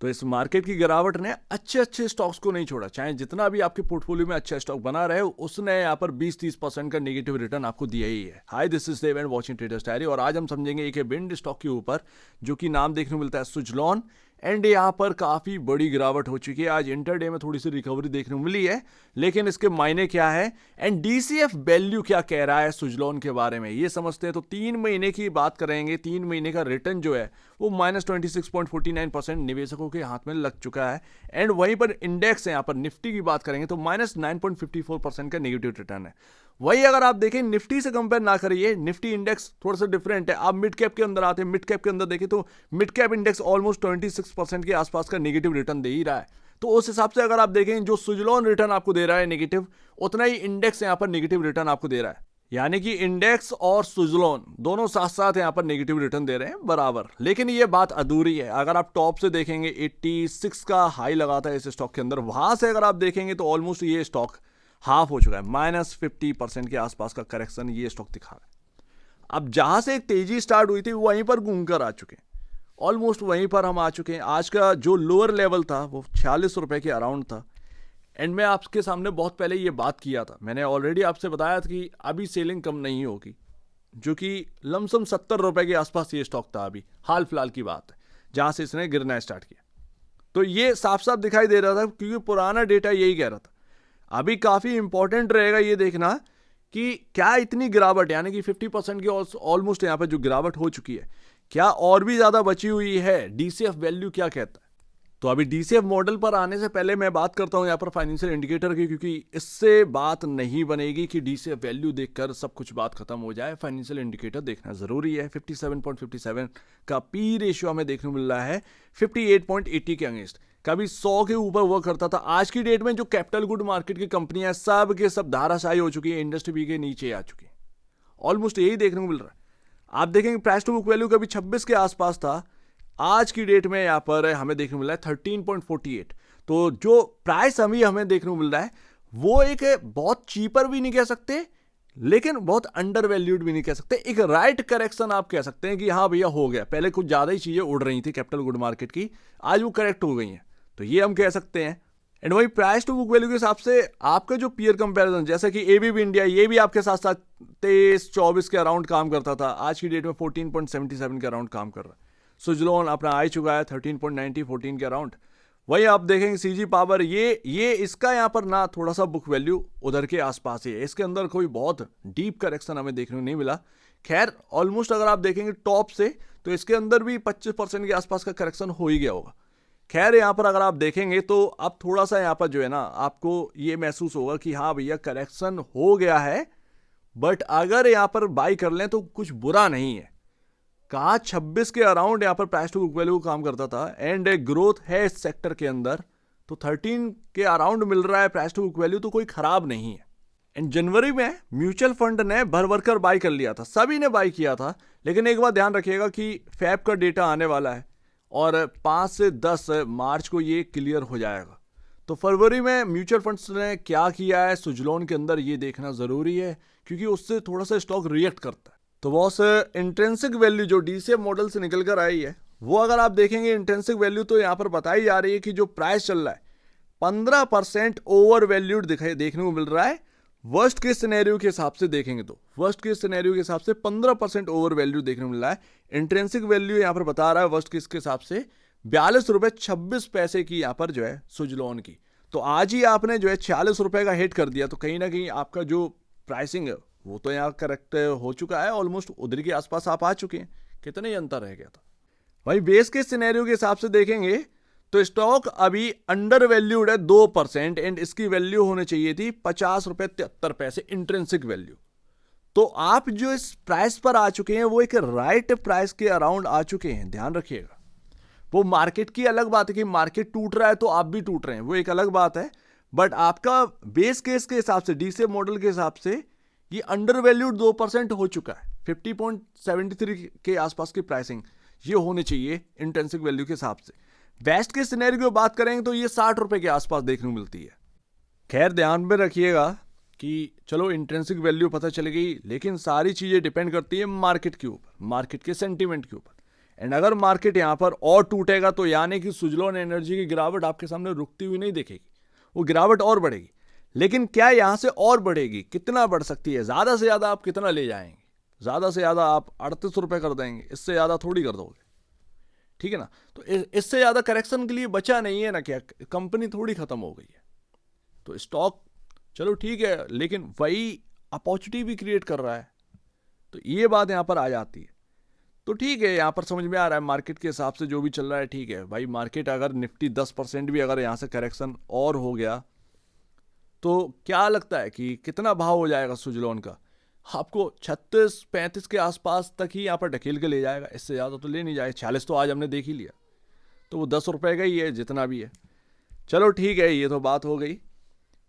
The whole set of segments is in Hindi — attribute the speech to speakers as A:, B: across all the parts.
A: तो इस मार्केट की गिरावट ने अच्छे अच्छे स्टॉक्स को नहीं छोड़ा, चाहे जितना भी आपके पोर्टफोलियो में अच्छा स्टॉक बना रहे उसने यहाँ पर 20-30% का नेगेटिव रिटर्न आपको दिया ही है। Hi, this is Dev and watching traders diary, और आज हम समझेंगे एक विंड स्टॉक के ऊपर जो कि नाम देखने को मिलता है सुजलॉन। एंड यहाँ पर काफी बड़ी गिरावट हो चुकी है। आज इंटरडे में थोड़ी सी रिकवरी देखने को मिली है, लेकिन इसके मायने क्या है एंड डीसीएफ वैल्यू क्या कह रहा है सुजलॉन के बारे में, ये समझते हैं। तो 3 महीने की बात करेंगे। 3 महीने का रिटर्न जो है वो -26.49% निवेशकों के हाथ में लग चुका है। एंड वहीं पर इंडेक्स है, यहाँ पर निफ्टी की बात करेंगे तो -9.54% का नेगेटिव रिटर्न है। वही अगर आप देखें निफ्टी से कंपेयर ना करिए, निफ्टी इंडेक्स थोड़ा सा डिफरेंट है। आप मिड कैप के अंदर आते हैं, मिड कैप के अंदर देखें तो मिड कैप इंडेक्स ऑलमोस्ट 26% के आसपास का नेगेटिव रिटर्न दे ही रहा है। तो उस हिसाब से अगर आप देखें जो सुजलॉन रिटर्न आपको दे रहा है नेगेटिव, उतना ही इंडेक्स यहाँ पर नेगेटिव रिटर्न आपको दे रहा है। यानी कि इंडेक्स और सुजलॉन दोनों साथ साथ यहाँ पर नेगेटिव रिटर्न दे रहे हैं बराबर। लेकिन ये बात अधूरी है। अगर आप टॉप से देखेंगे 86 का हाई लगा था इस स्टॉक के अंदर, वहां से अगर आप देखेंगे तो ऑलमोस्ट ये स्टॉक हाफ हो चुका है। -50% के आसपास का करेक्शन ये स्टॉक दिखा रहा है। अब जहां से एक तेजी स्टार्ट हुई थी वहीं पर घूमकर आ चुके हैं, ऑलमोस्ट वहीं पर हम आ चुके हैं। आज का जो लोअर लेवल था वो 46 रुपए के अराउंड था। एंड मैं आपके सामने बहुत पहले ये बात किया था, मैंने ऑलरेडी आपसे बताया था कि अभी सेलिंग कम नहीं होगी, जो कि लमसम 70 रुपए के आसपास ये स्टॉक था। अभी हाल फिलहाल की बात है जहां से इसने गिरना स्टार्ट किया, तो ये साफ साफ दिखाई दे रहा था क्योंकि पुराना डेटा यही कह रहा था। अभी काफी इंपॉर्टेंट रहेगा ये देखना कि क्या इतनी गिरावट, यानी कि 50% की ऑलमोस्ट यहाँ पर जो गिरावट हो चुकी है, क्या और भी ज्यादा बची हुई है, डीसीएफ वैल्यू क्या कहता है। तो अभी डीसीएफ मॉडल पर आने से पहले मैं बात करता हूं यहाँ पर फाइनेंशियल इंडिकेटर की, क्योंकि इससे बात नहीं बनेगी कि डीसीएफ वैल्यू देखकर सब कुछ बात खत्म हो जाए। फाइनेंशियल इंडिकेटर देखना जरूरी है। 57.57 का पी रेशियो हमें देखने को मिल रहा है 58.80 के अगेंस्ट। कभी 100 के ऊपर वर्क करता था। आज की डेट में जो कैपिटल गुड मार्केट की कंपनियां सब के सब धाराशायी हो चुकी है, इंडस्ट्री भी के नीचे आ चुकी है। ऑलमोस्ट यही देखने को मिल रहा है। आप देखेंगे प्राइस टू बुक वैल्यू कभी 26 के आसपास था, आज की डेट में यहां पर हमें देखने को मिल रहा है 13.48। तो जो प्राइस हमें देखने को मिल रहा है वो एक बहुत चीपर भी नहीं कह सकते, लेकिन बहुत अंडर वैल्यूड भी नहीं कह सकते। एक राइट करेक्शन आप कह सकते हैं कि हाँ भैया हो गया। पहले कुछ ज्यादा ही चीजें उड़ रही थी कैपिटल गुड मार्केट की, आज वो करेक्ट हो गई हैं, तो ये हम कह सकते हैं। एंड वही प्राइस टू बुक वैल्यू के हिसाब से आपका जो पीयर कंपैरिजन, जैसे कि एबीबी इंडिया, ये भी आपके साथ साथ 23-24 के अराउंड काम करता था, आज की डेट में 14.77 के अराउंड काम कर रहा है। सुजलॉन अपना आ चुका है 13.90, 14 के अराउंड। वही आप देखेंगे सीजी पावर, ये इसका यहाँ पर ना थोड़ा सा बुक वैल्यू उधर के आसपास ही है, इसके अंदर कोई बहुत डीप करेक्शन हमें देखने को नहीं मिला। खैर ऑलमोस्ट अगर आप देखेंगे टॉप से तो इसके अंदर भी 25% के आसपास का करेक्शन हो ही गया होगा। खैर यहाँ पर अगर आप देखेंगे तो अब थोड़ा सा यहाँ पर जो है ना आपको ये महसूस होगा कि हाँ भैया करेक्शन हो गया है, बट अगर यहाँ पर बाई कर लें तो कुछ बुरा नहीं है। कहा 26 के अराउंड यहाँ पर प्राइस टू बुक वैल्यू काम करता था एंड ग्रोथ है इस सेक्टर के अंदर, तो 13 के अराउंड मिल रहा है प्राइस टू बुक वैल्यू, तो कोई खराब नहीं है। एंड जनवरी में म्यूचुअल फंड ने भर भर कर बाई कर लिया था, सभी ने बाई किया था। लेकिन एक बात ध्यान रखिएगा कि फैब का डेटा आने वाला है और 5 से 10 मार्च को ये क्लियर हो जाएगा। तो फरवरी में म्यूचुअल फंड्स ने क्या किया है सुजलॉन के अंदर ये देखना जरूरी है, क्योंकि उससे थोड़ा सा स्टॉक रिएक्ट करता है। तो बॉस इंट्रिंसिक वैल्यू जो डीसीएफ मॉडल से निकल कर आई है, वो अगर आप देखेंगे इंट्रिंसिक वैल्यू तो यहाँ पर बताई जा रही है कि जो प्राइस चल रहा है 15% ओवर वैल्यूड देखने को मिल रहा है। वर्स्ट के सिनेरियो के हिसाब से देखेंगे तो वर्स्ट के सिनेरियो के हिसाब से 15% ओवर वैल्यू देखने को मिल रहा है। इंट्रिंसिक वैल्यू यहाँ पर बता रहा है वर्स्ट केस के हिसाब से 42 रुपए 26 पैसे की यहाँ पर जो है सुजलॉन की। तो आज ही आपने जो है 46 रुपए का हिट कर दिया, तो कहीं ना कहीं आपका जो प्राइसिंग है वो तो यहाँ करेक्ट हो चुका है, ऑलमोस्ट उधर के आसपास आप आ चुके हैं। कितने ही अंतर रह गया था। भाई बेस के सिनेरियो के हिसाब से देखेंगे तो स्टॉक अभी अंडर वैल्यूड है 2% एंड इसकी वैल्यू होनी चाहिए थी 50 रुपए 73 पैसे इंट्रिंसिक वैल्यू। तो आप जो इस प्राइस पर आ चुके हैं वो एक राइट प्राइस के अराउंड आ चुके हैं, ध्यान रखिएगा। वो मार्केट की अलग बात है कि मार्केट टूट रहा है तो आप भी टूट रहे हैं, वो एक अलग बात है। बट आपका बेस केस के हिसाब से, डीसीएफ मॉडल के हिसाब से ये अंडर वैल्यूड 2% हो चुका है। 50.73 के आसपास की प्राइसिंग ये होनी चाहिए इंट्रिंसिक वैल्यू के हिसाब से। बेस्ट के सिनेरियो की बात करेंगे तो ये 60 रुपए के आसपास देखने को मिलती है। खैर ध्यान में रखिएगा कि चलो इंट्रिंसिक वैल्यू पता चल गई, लेकिन सारी चीजें डिपेंड करती है मार्केट के ऊपर, मार्केट के सेंटीमेंट के ऊपर। एंड अगर मार्केट यहाँ पर और टूटेगा तो यानी कि सुजलॉन एनर्जी की गिरावट आपके सामने रुकती हुई नहीं दिखेगी, वो गिरावट और बढ़ेगी। लेकिन क्या यहाँ से और बढ़ेगी, कितना बढ़ सकती है, ज़्यादा से ज़्यादा आप कितना ले जाएंगे, ज़्यादा से ज़्यादा आप 38 रुपये कर देंगे, इससे ज़्यादा थोड़ी कर दोगे, ठीक है ना। तो इससे ज़्यादा करेक्शन के लिए बचा नहीं है ना, क्या कंपनी थोड़ी ख़त्म हो गई है। तो स्टॉक चलो ठीक है, लेकिन वही अपॉर्चुनिटी भी क्रिएट कर रहा है, तो ये बात यहाँ पर आ जाती है। तो ठीक है, यहाँ पर समझ में आ रहा है मार्केट के हिसाब से जो भी चल रहा है, ठीक है भाई। मार्केट अगर निफ्टी 10% भी अगर यहाँ से करेक्शन और हो गया तो क्या लगता है कि कितना भाव हो जाएगा सुजलॉन का? आपको 36-35 के आसपास तक ही यहाँ पर ढकेल के ले जाएगा, इससे ज़्यादा तो ले नहीं जाएगा। 46 तो आज हमने देख ही लिया, तो वो 10 रुपये का ही है जितना भी है। चलो ठीक है, ये तो बात हो गई।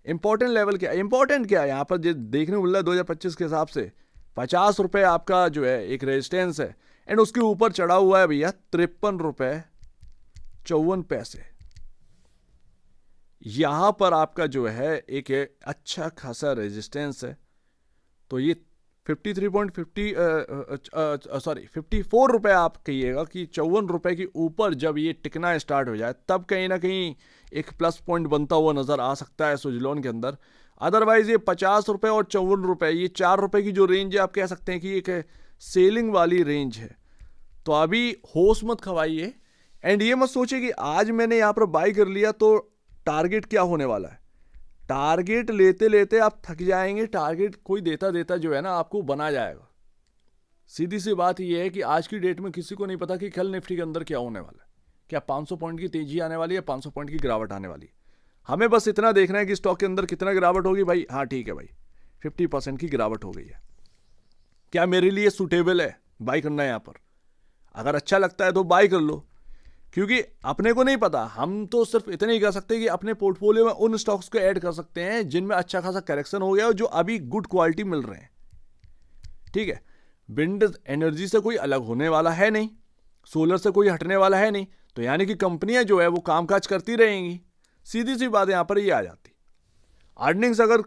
A: इंपॉर्टेंट लेवल क्या है, इंपॉर्टेंट क्या है यहाँ पर जो देखने को मिल रहा है 2025 के हिसाब से, 50 रुपये आपका जो है एक रेजिस्टेंस है, एंड उसके ऊपर चढ़ा हुआ है भैया 53 रुपये 54 पैसे। यहाँ पर आपका जो है एक अच्छा खासा रेजिस्टेंस है। तो ये 54 रुपये आप कहिएगा कि 54 रुपये के ऊपर जब ये टिकना स्टार्ट हो जाए तब कहीं ना कहीं एक प्लस पॉइंट बनता हुआ नज़र आ सकता है सुजलॉन के अंदर। अदरवाइज ये 50 रुपये और 54 रुपये, ये 4 रुपये की जो रेंज है, आप कह सकते हैं कि एक सेलिंग वाली रेंज है। तो अभी होश मत खवाइए, एंड ये मत सोचिए कि आज मैंने यहाँ पर बाई कर लिया तो टारगेट क्या होने वाला है। टारगेट लेते लेते आप थक जाएंगे, टारगेट कोई देता देता जो है ना आपको बना जाएगा। सीधी सी बात ये है कि आज की डेट में किसी को नहीं पता कि कल निफ्टी के अंदर क्या होने वाला है, क्या 500 पॉइंट की तेजी आने वाली है, 500 पॉइंट की गिरावट आने वाली है। हमें बस इतना देखना है कि स्टॉक के अंदर कितना गिरावट होगी भाई। हाँ ठीक है भाई, 50% की गिरावट हो गई है, क्या मेरे लिए सूटेबल है बाई करना है यहाँ पर? अगर अच्छा लगता है तो बाई कर लो, क्योंकि अपने को नहीं पता। हम तो सिर्फ इतने ही कर सकते हैं कि अपने पोर्टफोलियो में उन स्टॉक्स को ऐड कर सकते हैं जिनमें अच्छा खासा करेक्शन हो गया और जो अभी गुड क्वालिटी मिल रहे हैं, ठीक है। विंड एनर्जी से कोई अलग होने वाला है नहीं, सोलर से कोई हटने वाला है नहीं, तो यानी कि कंपनियां जो है वो कामकाज करती रहेंगी। सीधी सी बात यहां पर ये आ जाती। अर्निंग्स अगर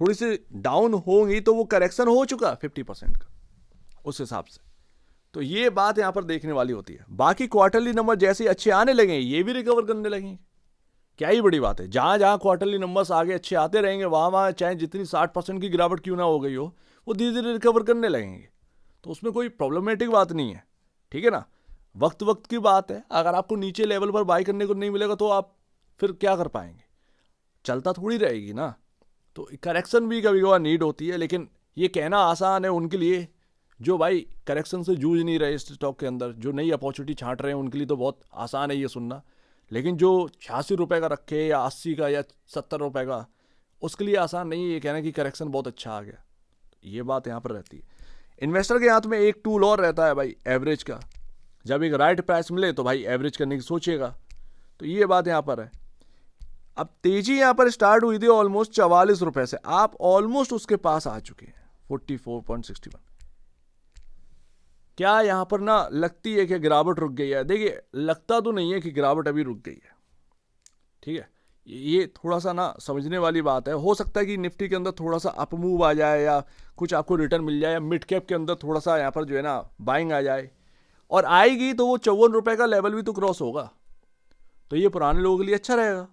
A: थोड़ी सी डाउन होंगी तो वो करेक्शन हो चुका 50% का उस हिसाब से। तो ये बात यहां पर देखने वाली होती है। बाकी क्वार्टरली नंबर जैसे अच्छे आने लगे ये भी रिकवर करने लगेंगे, क्या ही बड़ी बात है। जहां जहां क्वार्टरली नंबर्स आगे अच्छे आते रहेंगे वहां वहां चाहे जितनी 60% की गिरावट क्यों ना हो गई हो, वो धीरे धीरे रिकवर करने लगेंगे। तो उसमें कोई प्रॉब्लमेटिक बात नहीं है, ठीक है ना। वक्त वक्त की बात है। अगर आपको नीचे लेवल पर बाई करने को नहीं मिलेगा तो आप फिर क्या कर पाएंगे, चलता थोड़ी रहेगी ना। तो करेक्शन भी कभी कभार नीड होती है, लेकिन ये कहना आसान है उनके लिए जो भाई करेक्शन से जूझ नहीं रहे इस स्टॉक के अंदर, जो नई अपॉर्चुनिटी छांट रहे हैं, उनके लिए तो बहुत आसान है ये सुनना। लेकिन जो 86 रुपये का रखे या 80 का या 70 रुपये का, उसके लिए आसान नहीं है ये कहना कि करेक्शन बहुत अच्छा आ गया। ये बात यहाँ पर रहती है। इन्वेस्टर के हाथ में एक टूल और रहता है भाई, एवरेज का। जब एक राइट प्राइस मिले तो भाई एवरेज करने की सोचिएगा। तो ये बात यहाँ पर है। अब तेजी यहाँ पर स्टार्ट हुई थी ऑलमोस्ट 44 रुपये से, आप ऑलमोस्ट उसके पास आ चुके हैं 44.61। क्या यहाँ पर ना लगती है कि गिरावट रुक गई है? देखिए लगता तो नहीं है कि गिरावट अभी रुक गई है, ठीक है। ये थोड़ा सा ना समझने वाली बात है। हो सकता है कि निफ्टी के अंदर थोड़ा सा अप मूव आ जाए या कुछ आपको रिटर्न मिल जाए, या मिड कैप के अंदर थोड़ा सा यहाँ पर जो है ना बाइंग आ जाए, और आएगी तो वो 54 रुपये का लेवल भी तो क्रॉस होगा। तो ये पुराने लोगों के लिए अच्छा रहेगा।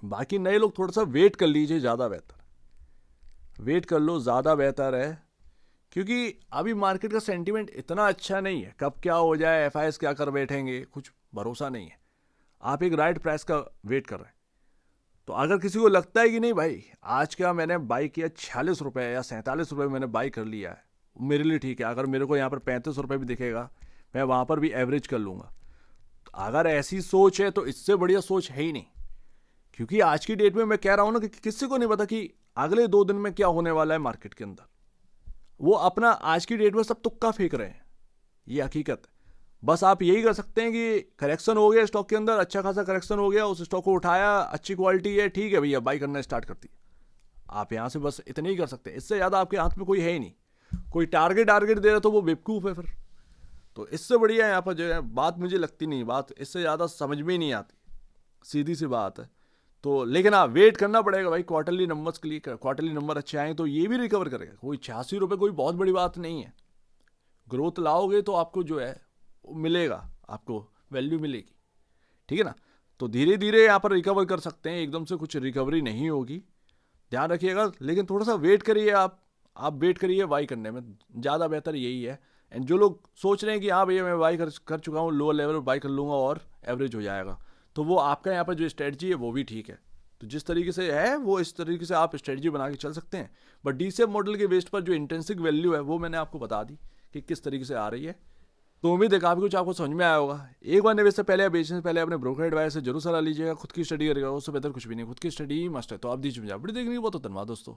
A: बाकी नए लोग थोड़ा सा वेट कर लीजिए, ज़्यादा बेहतर वेट कर लो, ज़्यादा बेहतर है। क्योंकि अभी मार्केट का सेंटीमेंट इतना अच्छा नहीं है, कब क्या हो जाए, एफआईएस क्या कर बैठेंगे, कुछ भरोसा नहीं है। आप एक राइट प्राइस का वेट कर रहे हैं। तो अगर किसी को लगता है कि नहीं भाई आज क्या मैंने बाई किया 46 रुपये या 47 रुपये मैंने बाई कर लिया है, मेरे लिए ठीक है। अगर मेरे को यहाँ पर 35 रुपये भी दिखेगा मैं वहाँ पर भी एवरेज कर लूँगा। तो अगर ऐसी सोच है तो इससे बढ़िया सोच है ही नहीं। क्योंकि आज की डेट में मैं कह रहा हूँ ना कि किसी को नहीं पता कि अगले 2 दिन में क्या होने वाला है मार्केट के अंदर। वो अपना आज की डेट में सब तुक्का फेंक रहे हैं, ये हकीकत है। बस आप यही कर सकते हैं कि करेक्शन हो गया स्टॉक के अंदर, अच्छा खासा करेक्शन हो गया, उस स्टॉक को उठाया, अच्छी क्वालिटी है, ठीक है भैया बाई करना स्टार्ट करती है। आप यहाँ से बस इतने ही कर सकते हैं, इससे ज़्यादा आपके हाथ में कोई है ही नहीं। कोई टारगेट दे रहा तो वो बेवकूफ़ है फिर। तो इससे बढ़िया यहाँ पर जो है बात मुझे लगती नहीं, बात इससे ज़्यादा समझ में ही नहीं आती, सीधी सी बात है। तो लेकिन हाँ वेट करना पड़ेगा भाई क्वार्टरली नंबर्स के लिए। क्वार्टरली नंबर अच्छे आए तो ये भी रिकवर करेगा। कोई 86 रुपये कोई बहुत बड़ी बात नहीं है। ग्रोथ लाओगे तो आपको जो है मिलेगा, आपको वैल्यू मिलेगी, ठीक है ना। तो धीरे धीरे यहाँ पर रिकवर कर सकते हैं, एकदम से कुछ रिकवरी नहीं होगी, ध्यान रखिएगा। लेकिन थोड़ा सा वेट करिए, आप वेट करिए बाई करने में, ज़्यादा बेहतर यही है। एंड जो लोग सोच रहे हैं कि हाँ भैया मैं बाई कर चुका हूँ, लोअर लेवल पर बाई कर लूँगा और एवरेज हो जाएगा, तो वो आपका यहाँ पर जो स्ट्रेटजी है वो भी ठीक है। तो जिस तरीके से है वो इस तरीके से आप स्ट्रेटजी बना के चल सकते हैं। बट डीसीएफ मॉडल के बेस्ड पर जो इंट्रिंसिक वैल्यू है वो मैंने आपको बता दी कि किस तरीके से आ रही है। तो उम्मीद है काफ़ी कुछ आपको समझ में आया होगा। एक बार निवेश से पहले या बेचने से पहले अपने ब्रोकर एडवाइस से जरूर सलाह लीजिएगा। खुद की स्टडी करेगा, उससे बेहतर कुछ भी नहीं, खुद की स्टडी ही मस्ट है। तो आप दीजिए मुझे अपडेट देखने की बहुत धन्यवाद दोस्तों।